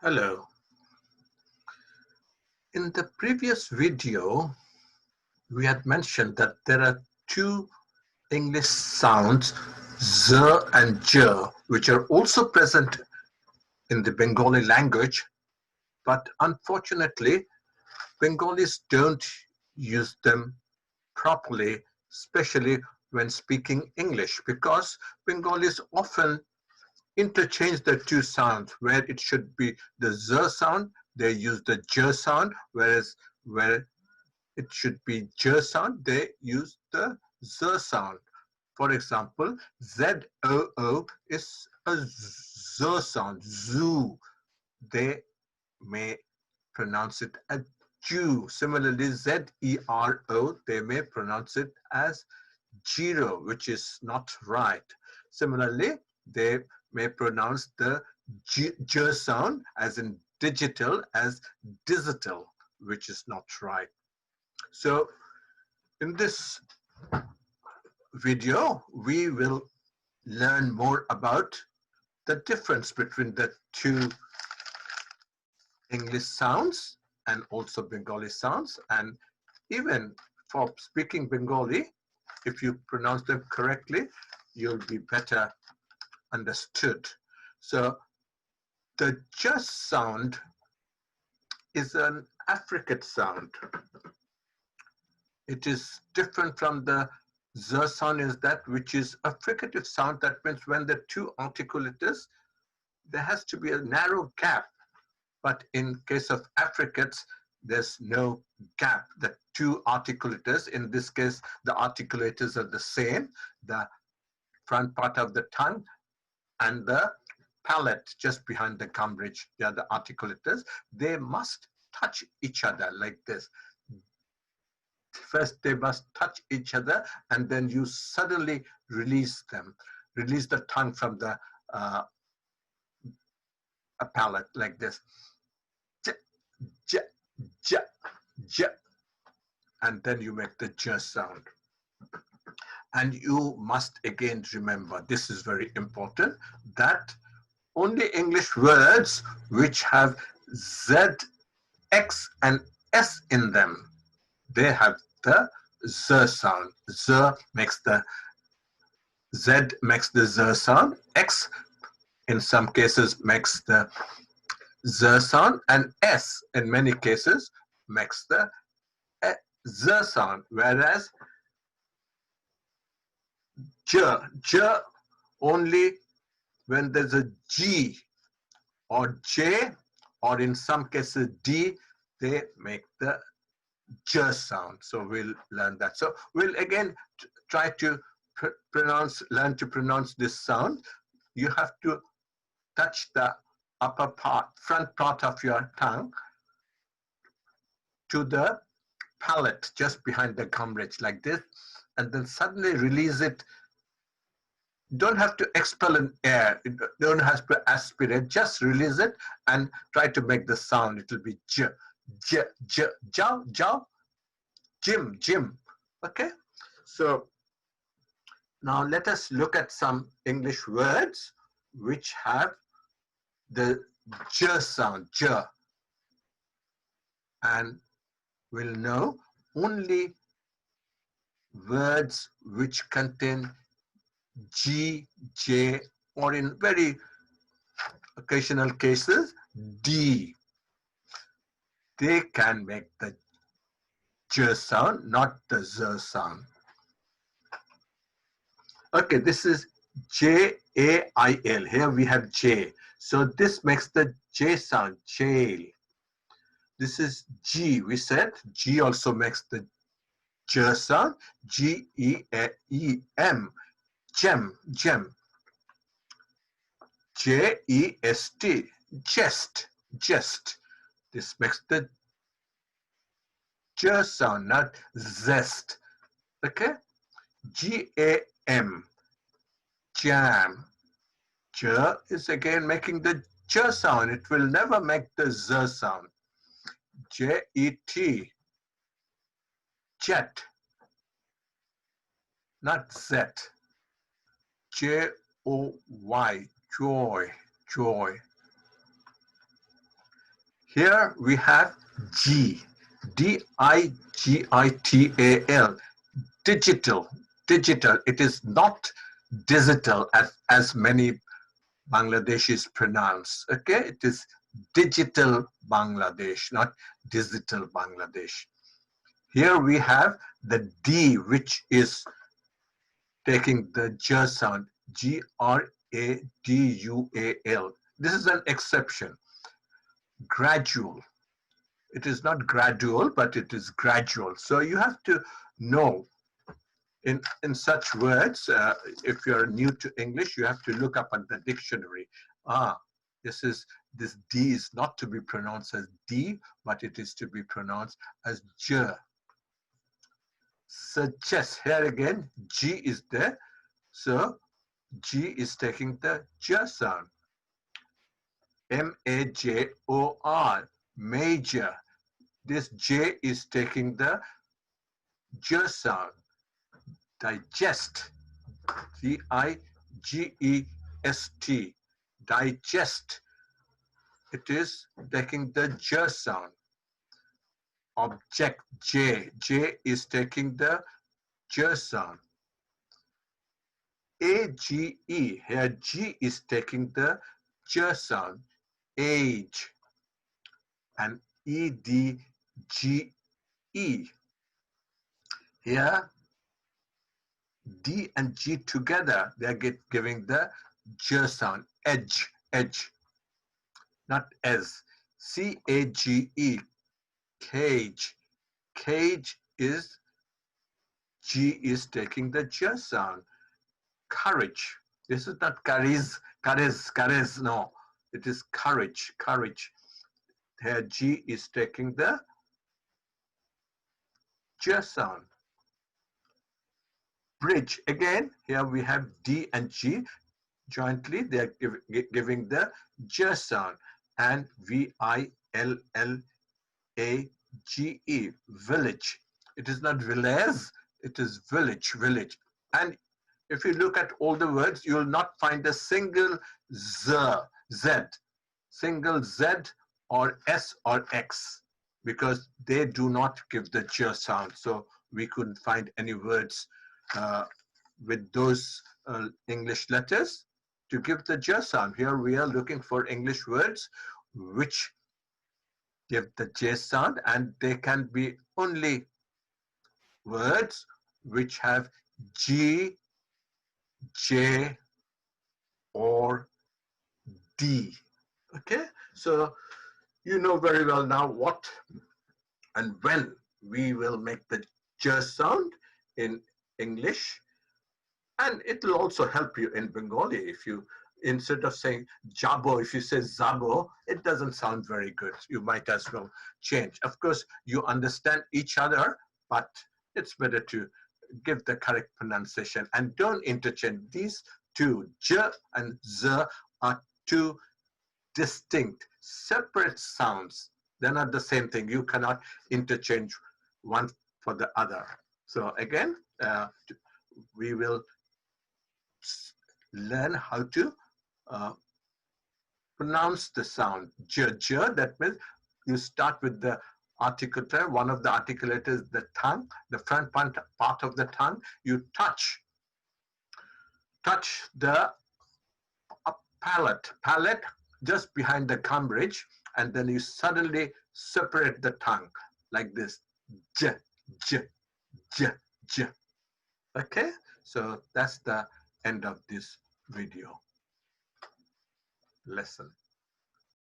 Hello. In the previous video, we had mentioned that there are two English sounds, z and j, which are also present in the Bengali language, but unfortunately, Bengalis don't use them properly, especially when speaking English, because Bengalis often interchange the two sounds. Where it should be the z sound, they use the j sound, whereas where it should be j sound, they use the z sound. For example, zoo is a z sound, zoo. They may pronounce it as Jew. Similarly, zero, they may pronounce it as zero, which is not right. Similarly, they may pronounce the j sound as in digital as digital, which is not right. So in this video, we will learn more about the difference between the two English sounds and also Bengali sounds. And even for speaking Bengali, if you pronounce them correctly, you'll be better understood. So the just sound is an affricate sound. It is different from the z sound, is that which is a fricative sound. That means when the two articulators, there has to be a narrow gap. But in case of affricates, there's no gap. The two articulators, in this case, the articulators are the same. The front part of the tongue and the palate just behind the gum ridge, they are the articulators. They must touch each other like this. First, they must touch each other, and then you suddenly release them. Release the tongue from the palate like this. J, j, j, j. And then you make the j sound. And you must again remember, this is very important, that only English words which have Z, X, and S in them, they have the Z sound. Z makes the Z makes the Z sound. X in some cases makes the Z sound, and S in many cases makes the Z sound. Whereas J only when there's a G or J, or in some cases D, they make the J sound. So we'll learn that. So we'll again try to learn to pronounce this sound. You have to touch the upper part, front part of your tongue to the palate just behind the gum ridge like this, and then suddenly release it. Don't have to expel an air, don't have to aspirate, just release it and try to make the sound. It will be j, j, j, jow, jow, jim, jim. Okay, so now let us look at some English words which have the j sound, j, and we'll know only words which contain G, J, or in very occasional cases, D. They can make the J sound, not the Z sound. Okay, this is J-A-I-L. Here we have J. So this makes the J sound, jail. This is G. We said G also makes the J sound, G-E-M, gem, gem. J-E-S-T, jest, jest. This makes the J sound, not zest. Okay? G-A-M, jam. J is again making the J sound. It will never make the Z sound. J-E-T, jet, not zet. J-O-Y, joy, joy. Here we have G, Digital, digital, digital. It is not digital as many Bangladeshis pronounce. Okay, it is digital Bangladesh, not digital Bangladesh. Here we have the D, which is taking the J sound, Gradual. This is an exception. Gradual. It is not gradual, but it is gradual. So you have to know in such words, if you're new to English, you have to look up at the dictionary. Ah, this D is not to be pronounced as D, but it is to be pronounced as J. Suggest, here again, G is there. So G is taking the J sound. Major, major. This J is taking the J sound. Digest, Digest, digest. It is taking the J sound. Object, J is taking the J sound. Age, here G is taking the J sound. Age. And Edge. Here D and G together, they are giving the J sound. Edge, edge, not as. Cage, cage. Cage is G is taking the J sound. Courage. This is not courage, no. It is courage, courage. Here G is taking the J sound. Bridge. Again, here we have D and G. Jointly, they are giving the J sound. And Village, village. It is not village, it is village, village. And if you look at all the words, you will not find a single Z, single Z or S or X, because they do not give the J sound. So we couldn't find any words with those English letters to give the J sound. Here we are looking for English words which give the J sound, and they can be only words which have G, J, or D. Okay, so you know very well now what and when we will make the J sound in English, and it will also help you in Bengali. If you, instead of saying jabo, if you say zabo, it doesn't sound very good. You might as well change. Of course, you understand each other, but it's better to give the correct pronunciation and don't interchange. These two, j and z, are two distinct, separate sounds. They're not the same thing. You cannot interchange one for the other. So again, we will learn how to pronounce the sound j, j. That means you start with the articulator. One of the articulators, the tongue, the front part of the tongue. You touch the palate just behind the gum ridge, and then you suddenly separate the tongue like this. J, j, j, j. Okay, so that's the end of this video lesson.